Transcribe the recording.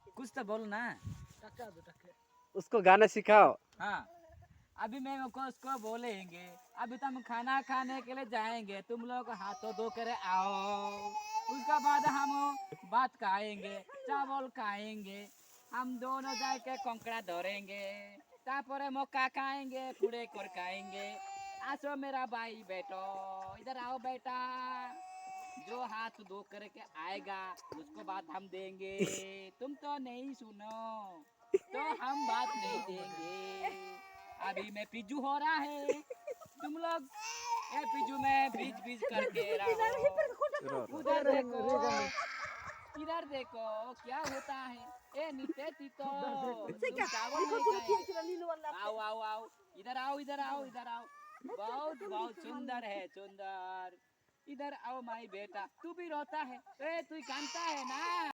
कुछ तो बोलो ना। उसको गाना सिखाओ। हाँ, अभी मैं उसको बोलेंगे, अभी तो हम खाना खाने के लिए जाएंगे, तुम लोग हाथों धो कर आओ। उसका बाद हम भात खाएंगे, चावल खाएंगे, हम दोनों जाके कंकड़ा धरेंगे, तापरे मक्का खाएंगे, पूरे कर खाएंगे। आसो मेरा भाई बेटो, इधर आओ बेटा। जो हाथ धो करके आएगा उसको बात हम देंगे। तुम तो नहीं सुनो तो हम बात नहीं देंगे। अभी मैं पिज्जू हो रहा है, तुम लोग ए पिज्जू में बीच बीच करके रहो। उधर देखो, इधर देखो क्या होता है। ए नीचे तीतो, तुम चावल नहीं खाए। आओ आओ आओ, इधर आओ इधर आओ इधर आओ। बहुत बहुत सुंदर है सुंदर। इधर आओ माई बेटा, तू भी रोता है, ए तू कांता है ना।